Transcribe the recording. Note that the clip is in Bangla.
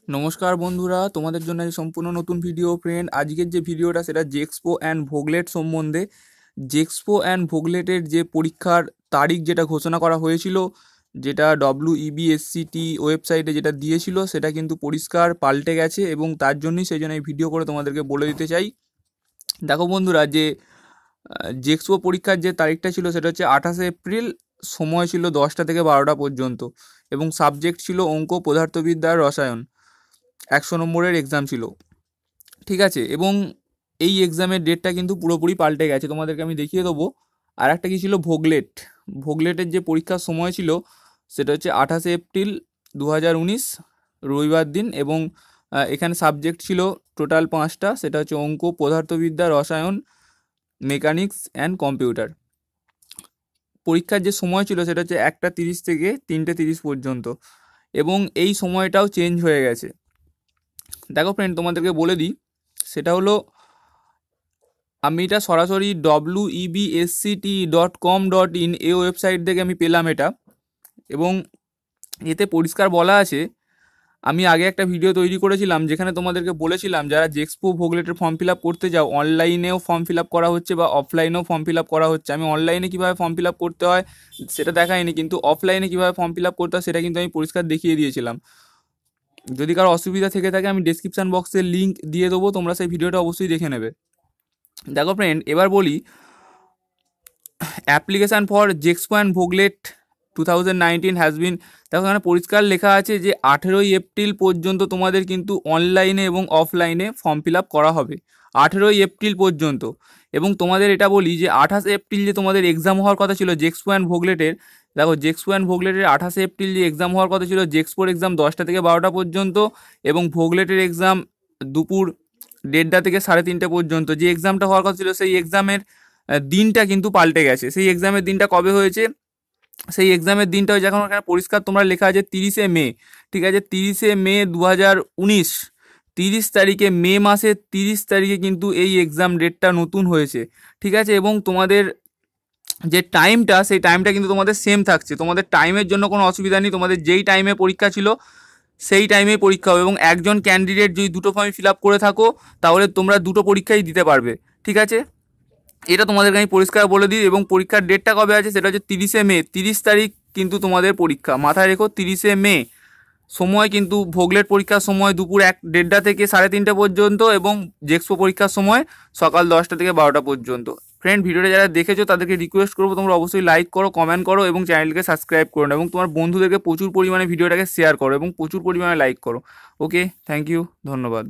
নমস্কার বন্ধুরা, তোমাদের জন্য এই সম্পূর্ণ নতুন ভিডিও ফ্রেন্ড। আজকের যে ভিডিওটা সেটা জেক্সপো অ্যান্ড ভোগলেট সম্বন্ধে। জেক্সপো অ্যান্ড ভোগলেটের যে পরীক্ষার তারিখ যেটা ঘোষণা করা হয়েছিল, যেটা WEBSCT ওয়েবসাইটে যেটা দিয়েছিল, সেটা কিন্তু পরিষ্কার পাল্টে গেছে এবং তার জন্যই সেই জন্য এই ভিডিও করে তোমাদেরকে বলে দিতে চাই। দেখো বন্ধুরা, যে জেক্সপো পরীক্ষার যে তারিখটা ছিল সেটা হচ্ছে 28শে এপ্রিল। সময় ছিল 10টা থেকে 12টা পর্যন্ত এবং সাবজেক্ট ছিল অঙ্ক, পদার্থবিদ্যা আর রসায়ন। 100 নম্বরের এক্সাম ছিল, ঠিক আছে। এবং এই এক্সামের ডেটটা কিন্তু পুরোপুরি পাল্টে গেছে, তোমাদেরকে আমি দেখিয়ে দেবো। আর একটা কি ছিল, ভোগলেটের যে পরীক্ষার সময় ছিল সেটা হচ্ছে 28শে এপ্রিল 2019 রবিবার দিন। এবং এখানে সাবজেক্ট ছিল টোটাল 5টা, সেটা হচ্ছে অঙ্ক, পদার্থবিদ্যা, রসায়ন, মেকানিক্স অ্যান্ড কম্পিউটার। পরীক্ষার যে সময় ছিল সেটা হচ্ছে 1টা 30 থেকে 3টে 30 পর্যন্ত এবং এই সময়টাও চেঞ্জ হয়ে গেছে। দেখো ফ্রেন্ড, তোমাদেরকে বলে দিই, সেটা হলো, আমি এটা সরাসরি WEBSCT.com.in এই ওয়েবসাইট থেকে আমি পেলাম এটা। এবং এতে পরিষ্কার বলা আছে, আমি আগে একটা ভিডিও তৈরি করেছিলাম যেখানে তোমাদেরকে বলেছিলাম যারা জেক্সপো ভোগলেটের ফর্ম ফিল আপ করতে যাও, অনলাইনেও ফর্ম ফিল আপ করা হচ্ছে বা অফলাইনেও ফর্ম ফিল আপ করা হচ্ছে। আমি অনলাইনে কীভাবে ফর্ম ফিল আপ করতে হয় সেটা দেখাইনি, কিন্তু অফলাইনে কীভাবে ফর্ম ফিল আপ করতে হয় সেটা কিন্তু আমি পরিষ্কার দেখিয়ে দিয়েছিলাম। যদি কারো অসুবিধা থেকে থাকে আমি ডেসক্রিপশান বক্সে লিঙ্ক দিয়ে দেবো, তোমরা সেই ভিডিওটা অবশ্যই দেখে নেবে। দেখো ফ্রেন্ড, এবার বলি, application for JEXPO and VOCLET 2019 has been. দেখো এখানে পরিষ্কার লেখা আছে যে 18ই এপ্রিল পর্যন্ত তোমাদের কিন্তু অনলাইনে এবং অফলাইনে ফর্ম ফিল আপ করা হবে, 18ই এপ্রিল পর্যন্ত। এবং তোমাদের এটা বলি যে 28 এপ্রিল যে তোমাদের এক্সাম হওয়ার কথা ছিল জেক্সপো অ্যান্ড ভোগলেটের, দেখো জেক্সপো অ্যান্ড ভোগলেটের 28 এপ্রিল যে এক্সাম হওয়ার কথা ছিল, জেক্সপোর এক্সাম 10টা থেকে 12টা পর্যন্ত এবং ভোগলেটের এক্সাম দুপুর 1:30 থেকে 3:30 পর্যন্ত। যে এক্সামটা হওয়ার কথা ছিল সেই এক্সামের দিনটা কিন্তু পাল্টে গেছে। সেই এক্সামের দিনটা কবে হয়েছে, সেই এক্সামের দিনটা হয়েছে, এখন এখানে পরিষ্কার তোমরা লেখা আছে 30শে মে, ঠিক আছে। 30শে মে 2019, 30 তারিখে, মে মাসের 30 তারিখে কিন্তু এই এক্সাম ডেটটা নতুন হয়েছে, ঠিক আছে। এবং তোমাদের যে টাইমটা, সেই টাইমটা কিন্তু তোমাদের সেম থাকছে, তোমাদের টাইমের জন্য কোনো অসুবিধা নেই। তোমাদের যেই টাইমে পরীক্ষা ছিল সেই টাইমেই পরীক্ষা হবে এবং একজন ক্যান্ডিডেট যদি দুটো ফর্ম ফিল আপ করে থাকো তাহলে তোমরা দুটো পরীক্ষাই দিতে পারবে, ঠিক আছে। এটা তোমাদেরকে আমি পরিষ্কার বলে দিই। এবং পরীক্ষার ডেটটা কবে আছে সেটা হচ্ছে 30শে মে, 30 তারিখ কিন্তু তোমাদের পরীক্ষা, মাথায় রেখো 30শে মে। সময় কিন্তু ভোগলেট পরীক্ষার সময় দুপুর 1:30 থেকে 3:30 পর্যন্ত এবং জেক্সপো পরীক্ষার সময় সকাল 10টা থেকে 12টা পর্যন্ত। ফ্রেন্ড, ভিডিওটা যারা দেখেছো তাদেরকে রিকোয়েস্ট করবো তোমরা অবশ্যই লাইক করো, কমেন্ট করো এবং চ্যানেলকে সাবস্ক্রাইব করো এবং তোমার বন্ধুদেরকে প্রচুর পরিমাণে ভিডিওটাকে শেয়ার করো এবং প্রচুর পরিমাণে লাইক করো। ওকে, থ্যাংক ইউ, ধন্যবাদ।